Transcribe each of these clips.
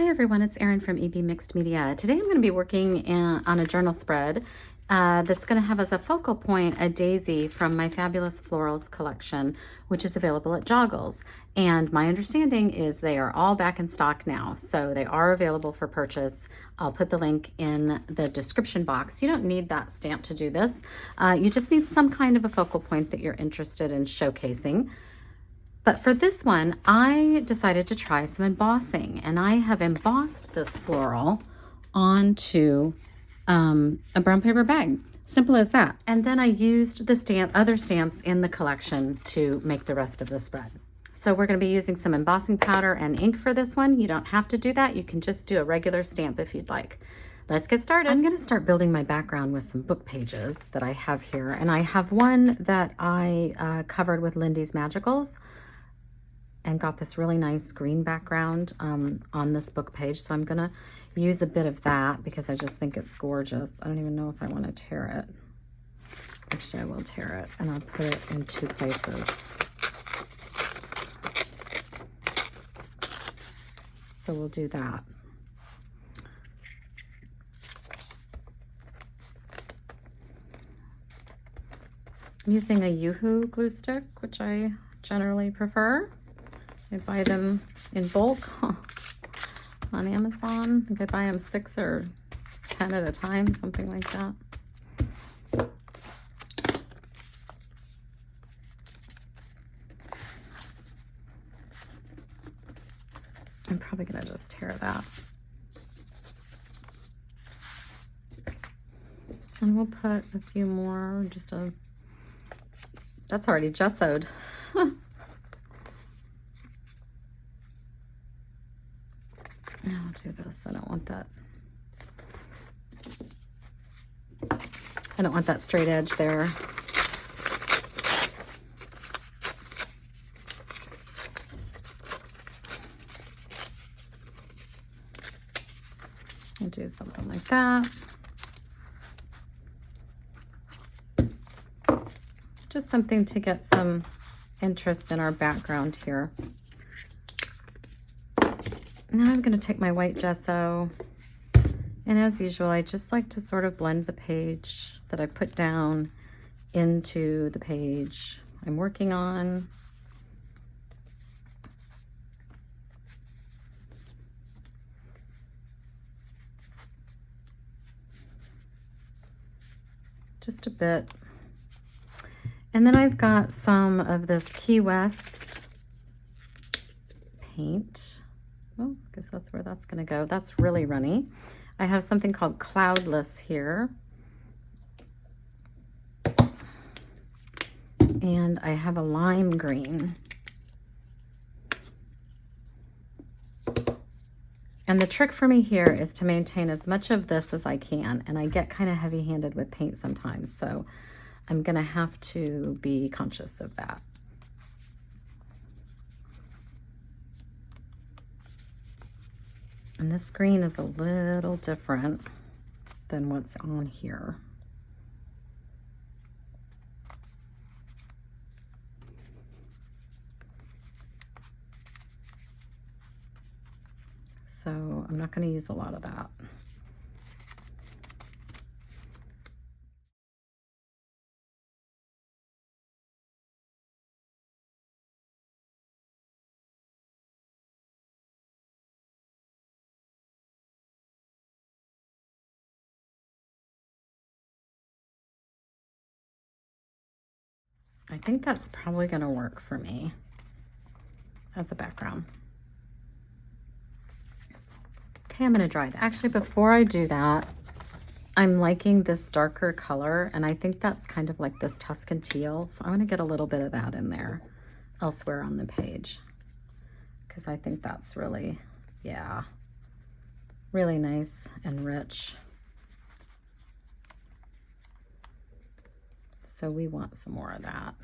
everyone, it's Erin from EB Mixed Media. Today I'm going to be working on a journal spread that's going to have as a focal point a daisy from my Fabulous Florals collection, which is available at Joggles. And my understanding is they are all back in stock now, so they are available for purchase. I'll put the link in the description box. You don't need that stamp to do this. You just need some kind of a focal point that you're interested in showcasing. But for this one, I decided to try some embossing, and I have embossed this floral onto a brown paper bag. Simple as that. And then I used the other stamps in the collection to make the rest of the spread. So we're going to be using some embossing powder and ink for this one. You don't have to do that. You can just do a regular stamp if you'd like. Let's get started. I'm going to start building my background with some book pages that I have here. And I have one that I covered with Lindy's Magicals and got this really nice green background on this book page. So I'm gonna use a bit of that because I just think it's gorgeous. I don't even know if I want to tear it. Actually, I will tear it, and I'll put it in two places. So we'll do that. I'm using a Yoo-hoo glue stick, which I generally prefer. I buy them in bulk on Amazon. I think I buy them 6 or 10 at a time, something like that. I'm probably gonna just tear that. And we'll put a few more, that's already gessoed. I'll do this. I don't want that straight edge there. I'll do something like that. Just something to get some interest in our background here. Now I'm going to take my white gesso, and as usual, I just like to sort of blend the page that I put down into the page I'm working on. Just a bit. And then I've got some of this Key West paint. Oh, I guess that's where that's going to go. That's really runny. I have something called Cloudless here. And I have a lime green. And the trick for me here is to maintain as much of this as I can. And I get kind of heavy-handed with paint sometimes. So I'm going to have to be conscious of that. And this green is a little different than what's on here. So I'm not going to use a lot of that. I think that's probably going to work for me as a background. Okay, I'm going to dry it. Actually, before I do that, I'm liking this darker color, and I think that's kind of like this Tuscan teal. So I'm going to get a little bit of that in there elsewhere on the page, because I think that's really, yeah, really nice and rich. So we want some more of that.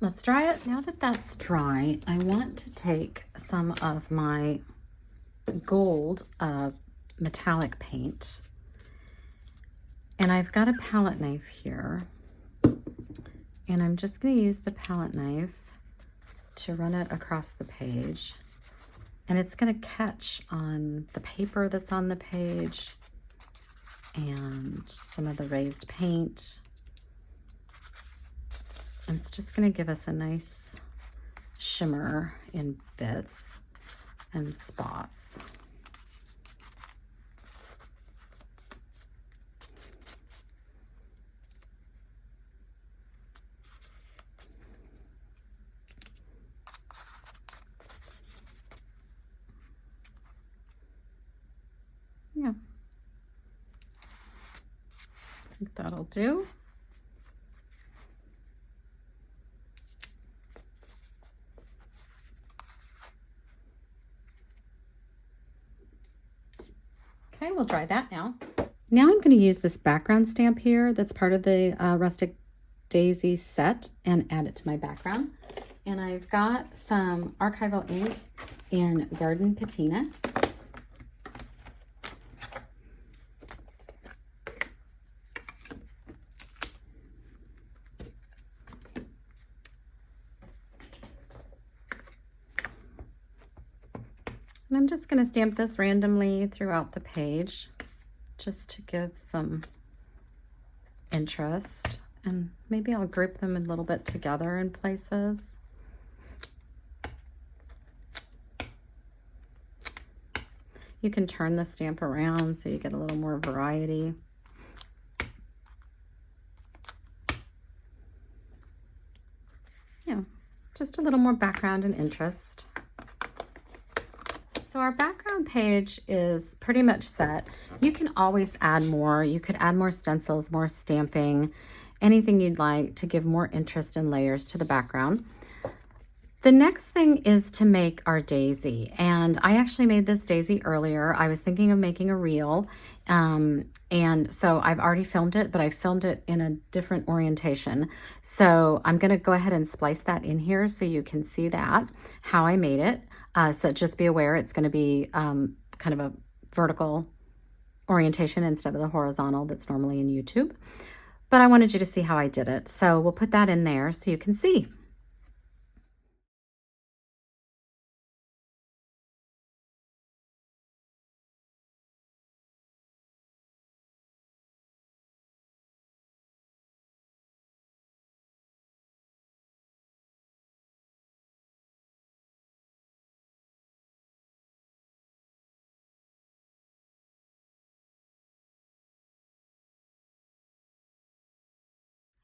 Let's dry it. Now that that's dry, I want to take some of my gold metallic paint, and I've got a palette knife here, and I'm just going to use the palette knife to run it across the page, and it's going to catch on the paper that's on the page and some of the raised paint. And it's just going to give us a nice shimmer in bits and spots. Yeah, I think that'll do. Okay, we'll dry that now. Now I'm going to use this background stamp here that's part of the Rustic Daisy set and add it to my background. And I've got some archival ink in Garden Patina. And I'm just going to stamp this randomly throughout the page just to give some interest. And maybe I'll group them a little bit together in places. You can turn the stamp around so you get a little more variety. Yeah, just a little more background and interest. So our background page is pretty much set. You can always add more. You could add more stencils, more stamping, anything you'd like to give more interest and layers to the background. The next thing is to make our daisy, and I actually made this daisy earlier. I was thinking of making a reel, and so I've already filmed it, but I filmed it in a different orientation. So I'm going to go ahead and splice that in here so you can see that, how I made it. So just be aware it's going to be kind of a vertical orientation instead of the horizontal that's normally in YouTube. But I wanted you to see how I did it. So we'll put that in there so you can see.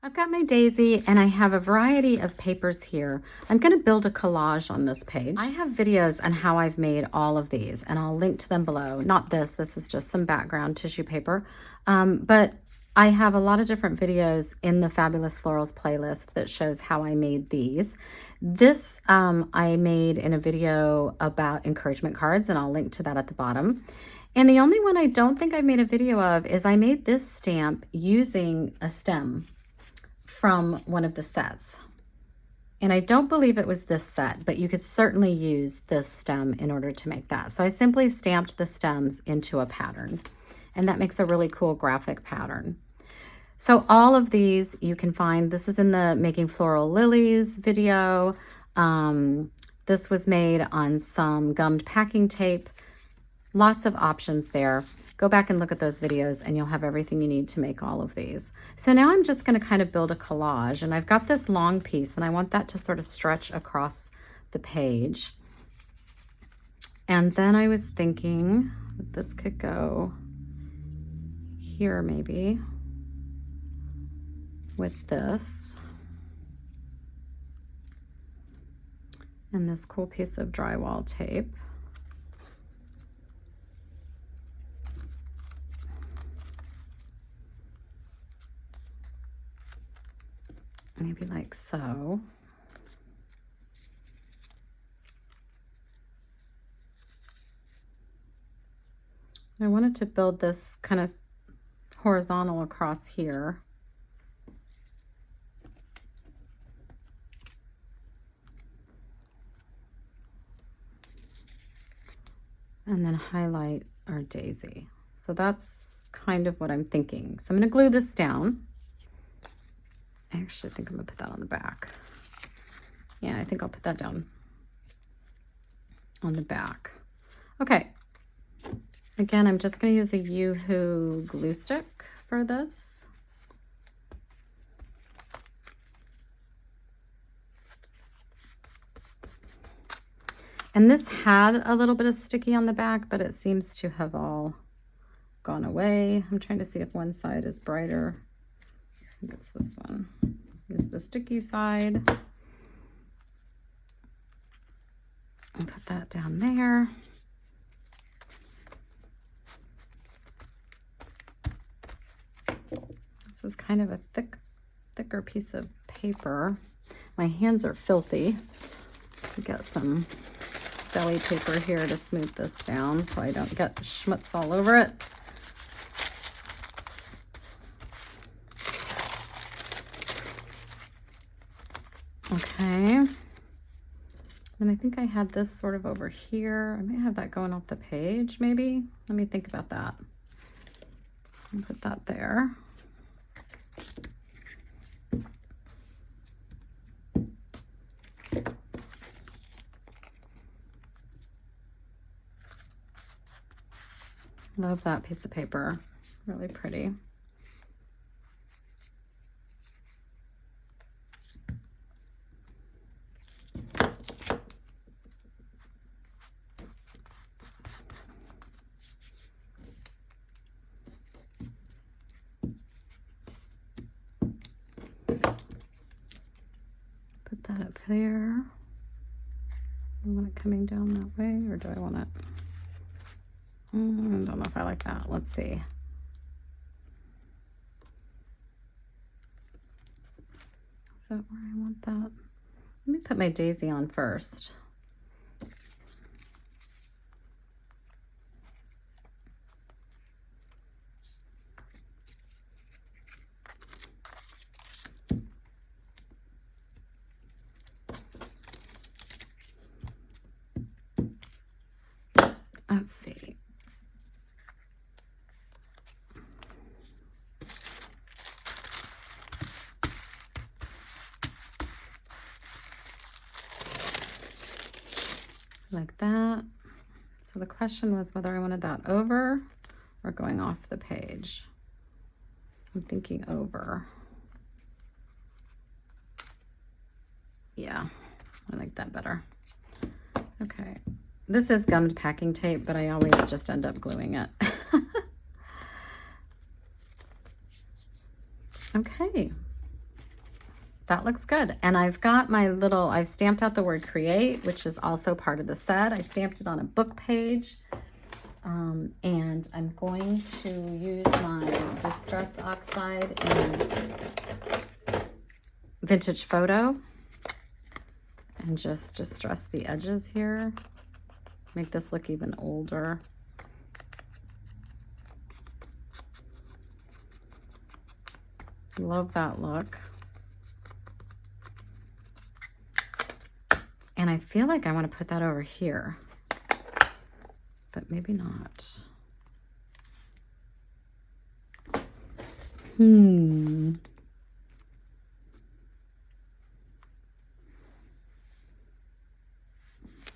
I've got my daisy and I have a variety of papers here. I'm going to build a collage on this page. I have videos on how I've made all of these and I'll link to them below. Not this is just some background tissue paper. But I have a lot of different videos in the Fabulous Florals playlist that shows how I made these. This I made in a video about encouragement cards and I'll link to that at the bottom. And the only one I don't think I've made a video of is I made this stamp using a stem from one of the sets. And I don't believe it was this set, but you could certainly use this stem in order to make that. So I simply stamped the stems into a pattern, and that makes a really cool graphic pattern. So all of these you can find. This is in the Making Floral Lilies video. This was made on some gummed packing tape. Lots of options there. Go back and look at those videos and you'll have everything you need to make all of these. So now I'm just going to kind of build a collage, and I've got this long piece and I want that to sort of stretch across the page. And then I was thinking that this could go here maybe with this and this cool piece of drywall tape. Maybe like so. I wanted to build this kind of horizontal across here. and then highlight our daisy. So that's kind of what I'm thinking. So I'm going to glue this down. I actually think I'm going to put that on the back. Yeah, I think I'll put that down on the back. Okay. Again, I'm just going to use a Yoo-Hoo glue stick for this. And this had a little bit of sticky on the back, but it seems to have all gone away. I'm trying to see if one side is brighter. I think it's this one. Is the sticky side. And put that down there. This is kind of a thicker piece of paper. My hands are filthy. I got some deli paper here to smooth this down so I don't get schmutz all over it. Okay. Then I think I had this sort of over here. I might have that going off the page, maybe. Let me think about that. I'll put that there. Love that piece of paper. Really pretty. Put that up there. I want it coming down that way, or do I want it? I don't know if I like that. Let's see. Is that where I want that? Let me put my daisy on first. Let's see. Like that. So the question was whether I wanted that over or going off the page. I'm thinking over. Yeah, I like that better. Okay. This is gummed packing tape, but I always just end up gluing it. Okay. That looks good. And I've got my little, I've stamped out the word create, which is also part of the set. I stamped it on a book page. And I'm going to use my Distress Oxide and Vintage Photo and just distress the edges here. Make this look even older. Love that look. And I feel like I want to put that over here, but maybe not.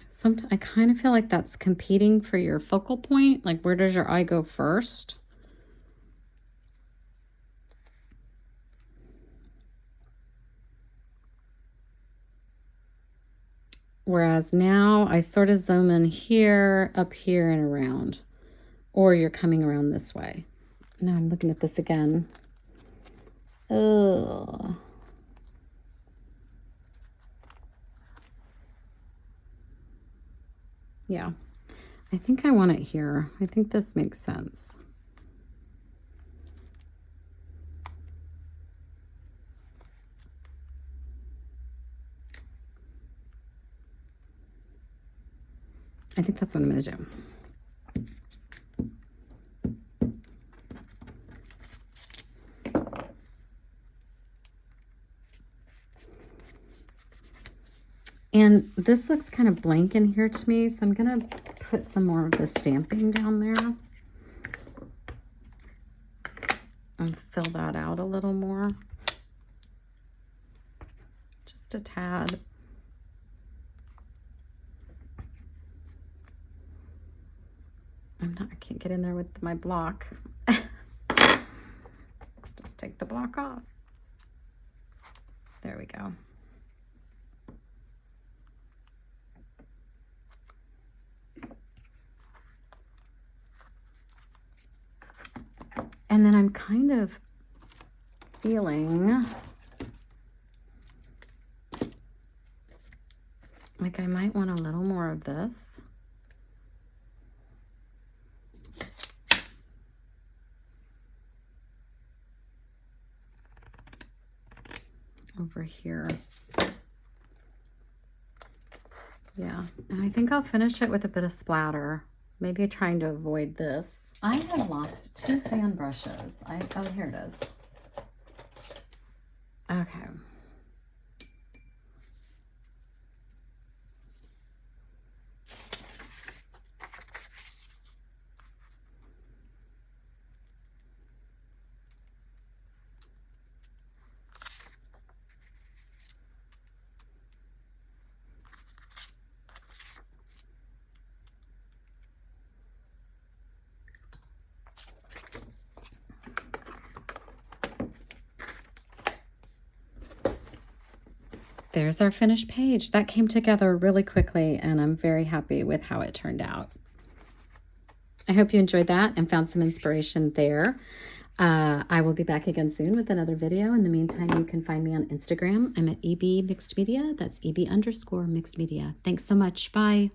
Sometimes I kind of feel like that's competing for your focal point. Like, where does your eye go first? Whereas now I sort of zoom in here, up here, and around. Or you're coming around this way. Now I'm looking at this again. Ugh. Yeah, I think I want it here. I think this makes sense. I think that's what I'm going to do. And this looks kind of blank in here to me, so I'm going to put some more of the stamping down there and fill that out a little more. Just a tad. I can't get in there with my block. Just take the block off. There we go. And then I'm kind of feeling like I might want a little more of this. Over here. Yeah, and I think I'll finish it with a bit of splatter. Maybe trying to avoid this. I have lost 2 fan brushes. Oh, here it is. Okay. There's our finished page. That came together really quickly, and I'm very happy with how it turned out. I hope you enjoyed that and found some inspiration there. I will be back again soon with another video. In the meantime, you can find me on Instagram. I'm at EB Mixed Media. That's EB_Mixed Media. Thanks so much. Bye.